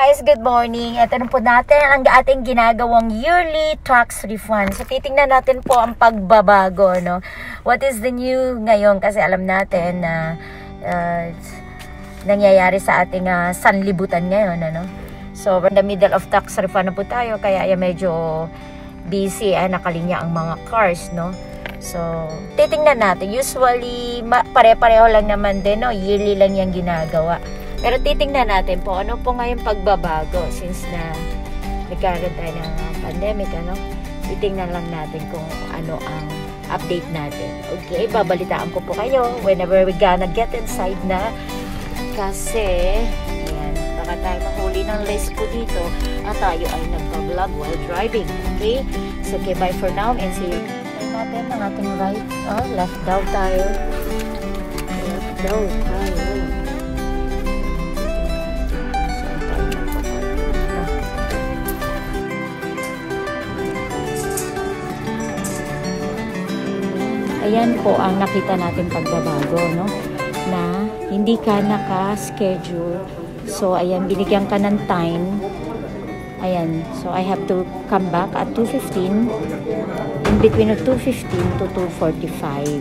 guys, good morning. Ito na po natin ang ating ginagawang yearly tax refund. So titingnan natin po ang pagbabago, no? What is the new ngayon? Kasi alam natin na nangyayari sa ating sanlibutan ngayon, ano? So we're in the middle of tax refund na po tayo, kaya medyo busy, nakalinya ang mga cars, no? So titingnan natin. Usually pare-pareho lang naman din, no? Yearly lang yung ginagawa. Pero titingnan natin po ano po ngayon pagbabago since na nagkaroon tayo ng pandemic, ano? Titingnan lang natin kung ano ang update natin. Okay, babalitaan ko po kayo whenever we gonna get inside na. Kasi, ayan, baka tayo mahuli ng list po dito at tayo ay nagpa-vlog while driving. Okay? So, okay, bye for now and see you. Tayo natin ang ating right. Left daw tayo. Left daw tayo. Ayan po ang nakita natin pagbabago, no? Na hindi ka naka-schedule. So, ayan, binigyan ka ng time. Ayan, so I have to come back at 2:15. In between of 2:15 to 2:45.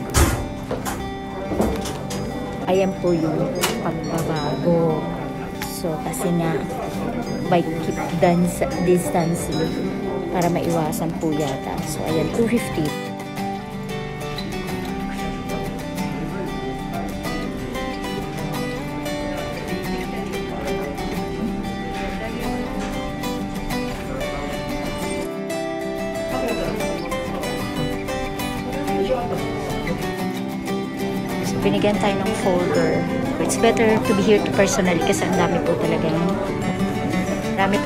Ayan po yung pagbabago. So, kasi nga, by keep distance para maiwasan po yata. So, ayan, 2:15. So, binigyan tayo ng folder. It's better to be here to personally kasi ang dami po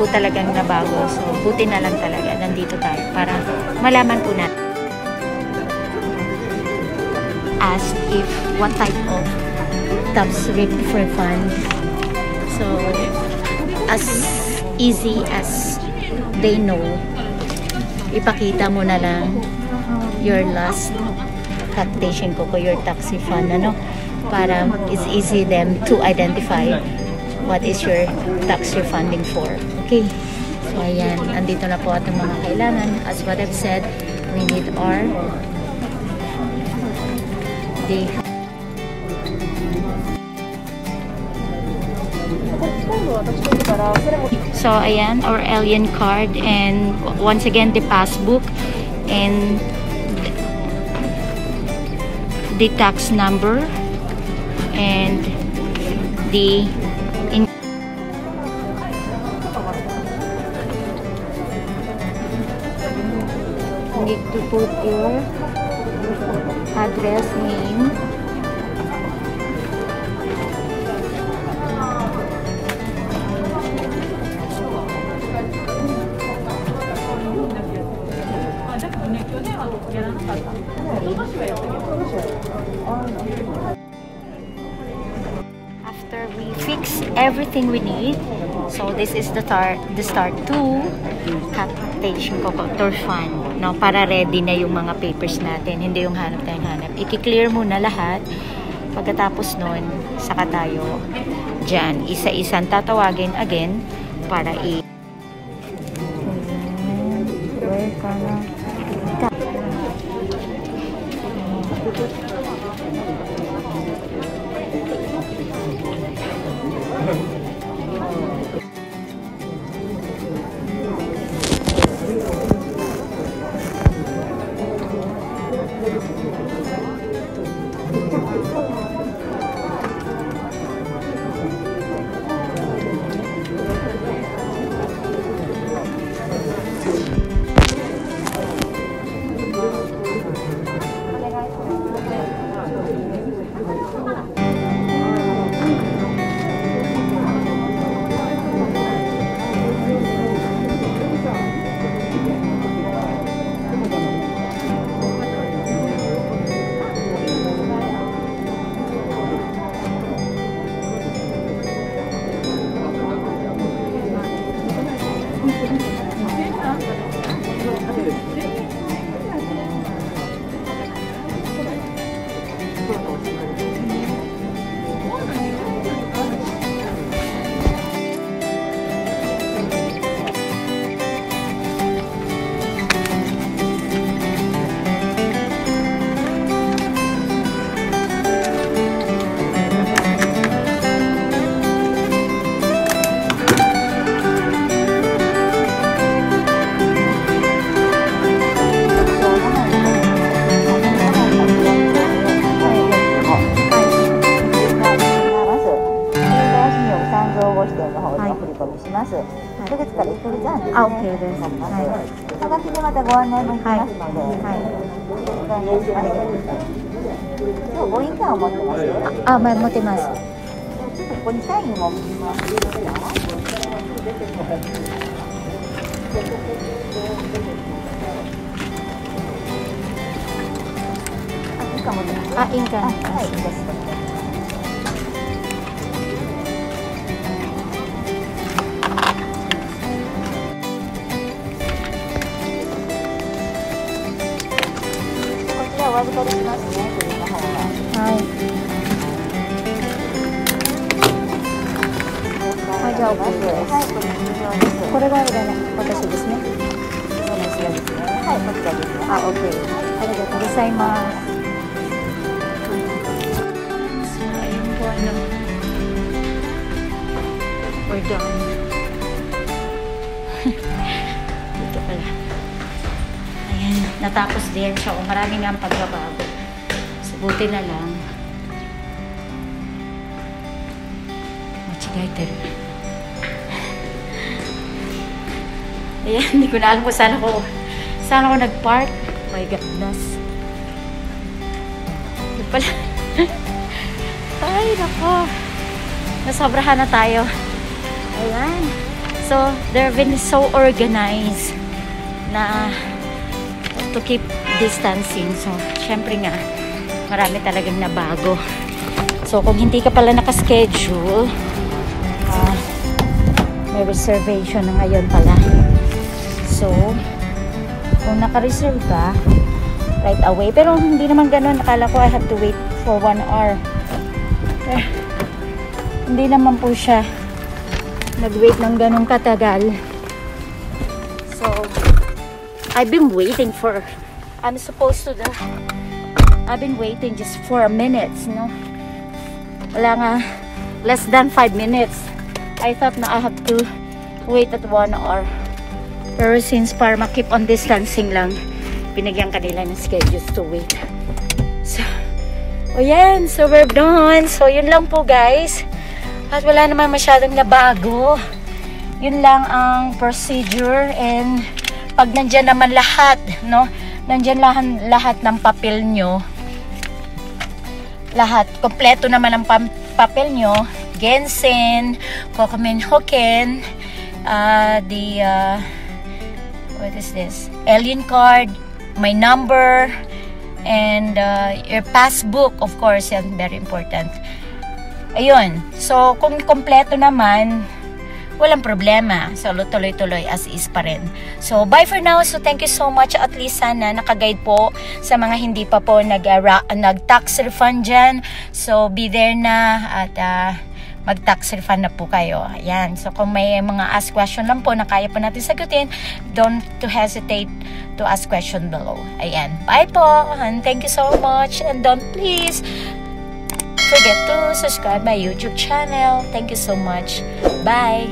talagang nabago. So, buti na lang talaga nandito tayo para malaman po natin. Ask if what type of tax refund. So, as easy as they know, ipakita mo na lang your last taxation ko your tax refund, ano, para it's easy them to identify what is your tax refunding for. Okay, so ayan, andito na po ating mga kailangan. As what I've said, we need our So ayan, our alien card, and once again the passbook and the tax number and the need to put your address, name, after we fix everything we need. So this is the start to taxation refund, no, para ready na yung mga papers natin, hindi yung hanap tayong hanap. I-clear muna lahat. Pagkatapos nun, saka tayo dyan isa-isang tatawagin again para ます。1ヶ月から1ヶ月半ですね。あ、OK です。はい。はい。はがきでまたご案内も行きますので、はい。お願いします。今日ご印鑑を持ってますよ。あ、まあ、持ってます。ちょっとここにサインを見ますよ。あ、印鑑。はい、です。こちらお預かりしますね、これの方が。はい。はい、じゃあ OK です。はい、これ通常です。これが私ですね。そうですね。はい、こちらですね。あ、OK。ありがとうございます。We're done. Dito pala. Ayan, natapos din siya. O, marami nga ang pagbabago. So, buti na lang. Machigaited. Ayan, hindi ko na alam kung saan ako nag-park. Oh my goodness. Dito pala. Ay, nako. Nasobrahan na tayo. Ayan. So, they've been so organized na to keep distancing. So, syempre nga, marami talagang nabago. So, kung hindi ka pala nakaschedule, may reservation na ngayon pala. So, kung naka-reserve ka, right away. Pero hindi naman ganun. Nakala ko I have to wait for 1 hour. Hindi naman po siya nag-wait ng ganun katagal. So, I've been waiting for, I've been waiting just 4 minutes, no? Wala nga, less than 5 minutes. I thought na I have to wait at 1 hour. Pero since para ma-keep on distancing lang, binigyan kanila ng schedules to wait. So, o yan, so we're done. So, yun lang po guys. At wala naman masyadong nabago. Yun lang ang procedure. And pag nandyan naman lahat, no? Nandyan lahat ng papel nyo. Lahat. Kompleto naman ang papel nyo. Gensen, Kokumin Hoken, what is this? Alien card, my number, and your passbook, of course, yan, very important. Ayun. So, kung kompleto naman, walang problema. So, tuloy-tuloy as is pa rin. So, bye for now. So, thank you so much. At least sana nakaguide po sa mga hindi pa po nag-tax refund dyan. So, be there na at mag-tax refund na po kayo. Ayan. So, kung may mga ask question lang po na kaya po natin sagutin, don't to hesitate to ask question below. Ayan. Bye po. And thank you so much. And don't please forget to subscribe my YouTube channel. Thank you so much. Bye.